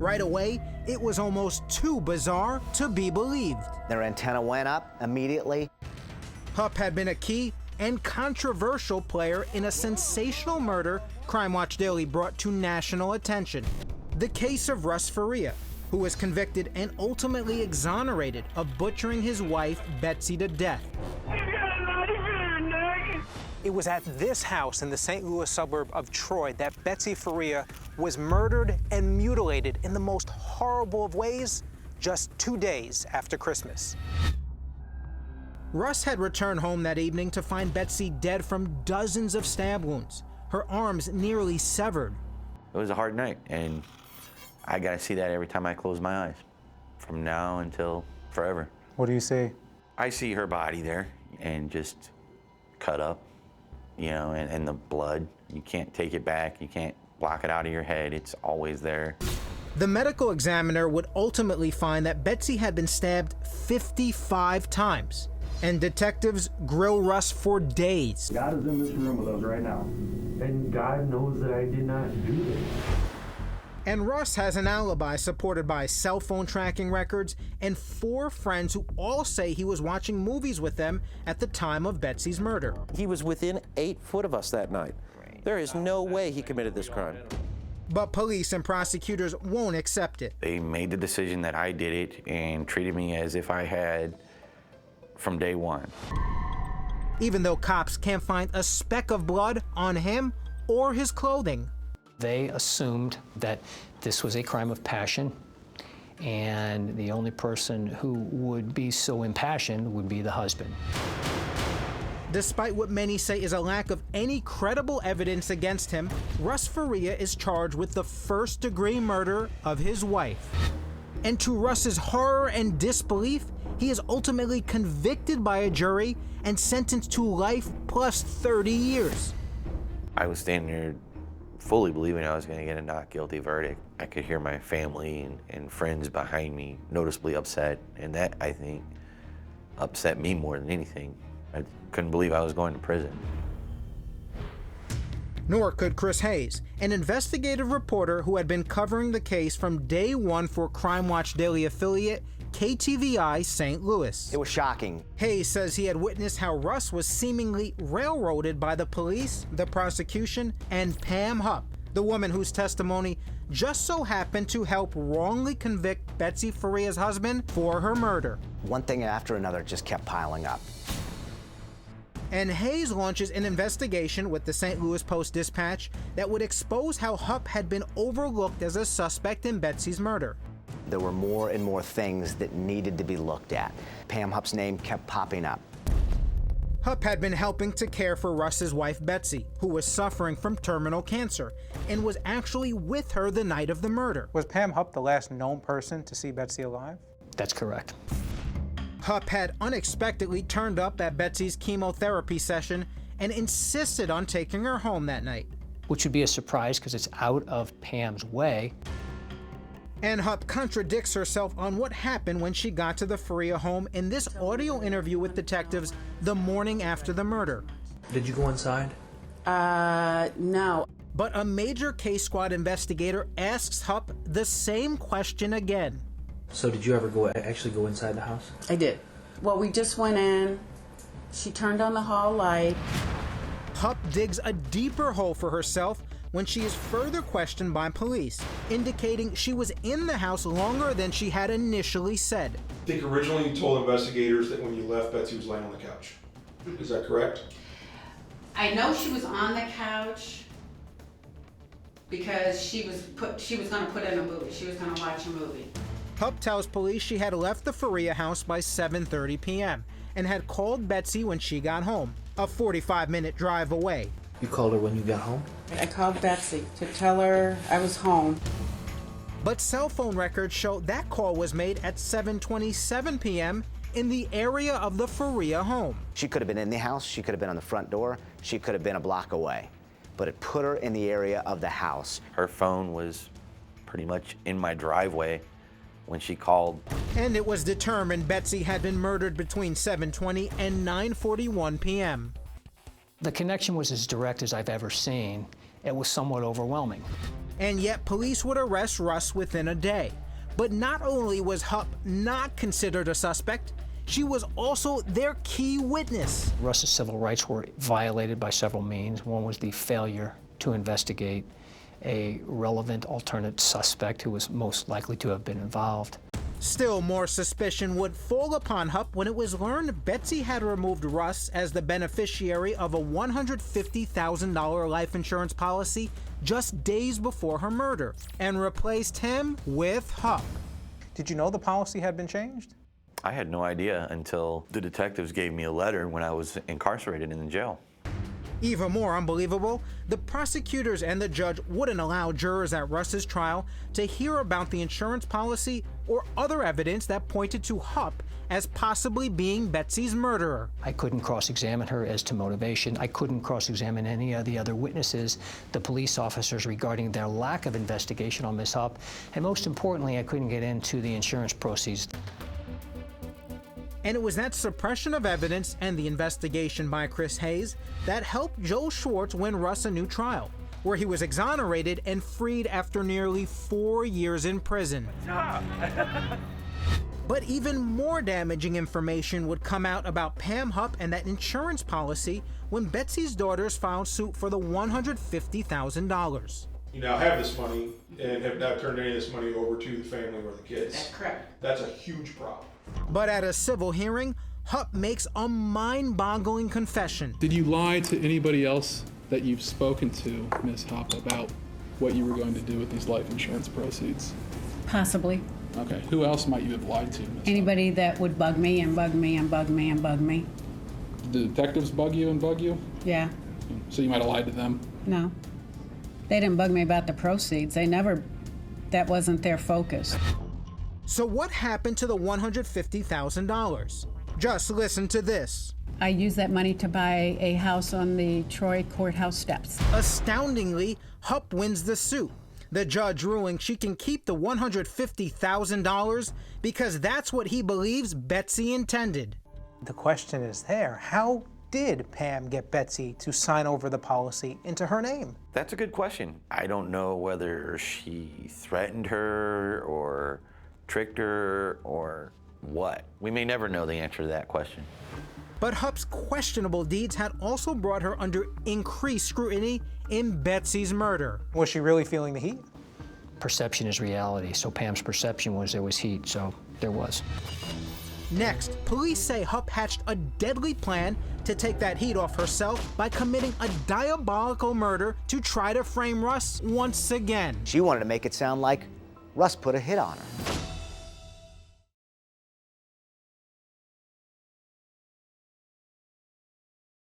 Right away, it was almost too bizarre to be believed. Their antenna went up immediately. Hupp had been a key and controversial player in a sensational murder Crime Watch Daily brought to national attention. The case of Russ Faria, who was convicted and ultimately exonerated of butchering his wife, Betsy, to death. It was at this house in the St. Louis suburb of Troy that Betsy Faria was murdered and mutilated in the most horrible of ways just 2 days after Christmas. Russ had returned home that evening to find Betsy dead from dozens of stab wounds, her arms nearly severed. It was a hard night, and I gotta see that every time I close my eyes, from now until forever. What do you see? I see her body there and just cut up, you know, and the blood. You can't take it back. You can't block it out of your head. It's always there. The medical examiner would ultimately find that Betsy had been stabbed 55 times, and detectives grill Russ for days. God is in this room with us right now. And God knows that I did not do this. And Russ has an alibi supported by cell phone tracking records and 4 friends who all say he was watching movies with them at the time of Betsy's murder. He was within 8 foot of us that night. There is no way he committed this crime. But police and prosecutors won't accept it. They made the decision that I did it and treated me as if I had from day one. Even though cops can't find a speck of blood on him or his clothing. They assumed that this was a crime of passion, and the only person who would be so impassioned would be the husband. Despite what many say is a lack of any credible evidence against him, Russ Faria is charged with the first-degree murder of his wife. And to Russ's horror and disbelief, he is ultimately convicted by a jury and sentenced to life plus 30 years. I was standing there fully believing I was going to get a not guilty verdict. I could hear my family and friends behind me noticeably upset, and that, I think, upset me more than anything. I couldn't believe I was going to prison. Nor could Chris Hayes, an investigative reporter who had been covering the case from day one for Crime Watch Daily affiliate KTVI St. Louis. It was shocking. Hayes says he had witnessed how Russ was seemingly railroaded by the police, the prosecution, and Pam Hupp, the woman whose testimony just so happened to help wrongly convict Betsy Faria's husband for her murder. One thing after another just kept piling up. And Hayes launches an investigation with the St. Louis Post-Dispatch that would expose how Hupp had been overlooked as a suspect in Betsy's murder. There were more and more things that needed to be looked at. Pam Hupp's name kept popping up. Hupp had been helping to care for Russ's wife, Betsy, who was suffering from terminal cancer, and was actually with her the night of the murder. Was Pam Hupp the last known person to see Betsy alive? That's correct. Hupp had unexpectedly turned up at Betsy's chemotherapy session and insisted on taking her home that night. Which would be a surprise because it's out of Pam's way. And Hupp contradicts herself on what happened when she got to the Faria home in this audio interview with detectives the morning after the murder. Did you go inside? No. But a major case squad investigator asks Hupp the same question again. So did you ever actually go inside the house? I did. Well, we just went in. She turned on the hall light. Hupp digs a deeper hole for herself when she is further questioned by police, indicating she was in the house longer than she had initially said. I think originally you told investigators that when you left, Betsy was laying on the couch. Is that correct? I know she was on the couch because she was going to put in a movie. She was going to watch a movie. Hupp tells police she had left the Faria house by 7:30 p.m. and had called Betsy when she got home, a 45-minute drive away. You called her when you got home? I called Betsy to tell her I was home. But cell phone records show that call was made at 7:27 p.m. in the area of the Faria home. She could have been in the house, she could have been on the front door, she could have been a block away. But it put her in the area of the house. Her phone was pretty much in my driveway when she called. And it was determined Betsy had been murdered between 7:20 and 9:41 p.m. The connection was as direct as I've ever seen. It was somewhat overwhelming. And yet police would arrest Russ within a day. But not only was Hupp not considered a suspect, she was also their key witness. Russ's civil rights were violated by several means. One was the failure to investigate a relevant alternate suspect who was most likely to have been involved. Still more suspicion would fall upon Hupp when it was learned Betsy had removed Russ as the beneficiary of a $150,000 life insurance policy just days before her murder and replaced him with Hupp. Did you know the policy had been changed? I had no idea until the detectives gave me a letter when I was incarcerated in the jail. Even more unbelievable, the prosecutors and the judge wouldn't allow jurors at Russ's trial to hear about the insurance policy or other evidence that pointed to Hupp as possibly being Betsy's murderer. I couldn't cross-examine her as to motivation. I couldn't cross-examine any of the other witnesses, the police officers, regarding their lack of investigation on Ms. Hupp. And most importantly, I couldn't get into the insurance proceeds. And it was that suppression of evidence and the investigation by Chris Hayes that helped Joel Schwartz win Russ a new trial, where he was exonerated and freed after nearly 4 years in prison. But even more damaging information would come out about Pam Hupp and that insurance policy when Betsy's daughters filed suit for the $150,000. You now have this money and have not turned any of this money over to the family or the kids. That's correct. That's a huge problem. But at a civil hearing, Hupp makes a mind-boggling confession. Did you lie to anybody else that you've spoken to, Ms. Hupp, about what you were going to do with these life insurance proceeds? Possibly. Okay, who else might you have lied to, Ms. Anybody that would bug me and bug me and bug me and bug me. The detectives bug you and bug you? Yeah. So you might have lied to them? No. They didn't bug me about the proceeds. That wasn't their focus. So what happened to the $150,000? Just listen to this. I used that money to buy a house on the Troy courthouse steps. Astoundingly, Hupp wins the suit, the judge ruling she can keep the $150,000 because that's what he believes Betsy intended. The question is there, how did Pam get Betsy to sign over the policy into her name? That's a good question. I don't know whether she threatened her or tricked her or what. We may never know the answer to that question. But Hupp's questionable deeds had also brought her under increased scrutiny in Betsy's murder. Was she really feeling the heat? Perception is reality, so Pam's perception was there was heat, so there was. Next, police say Hupp hatched a deadly plan to take that heat off herself by committing a diabolical murder to try to frame Russ once again. She wanted to make it sound like Russ put a hit on her.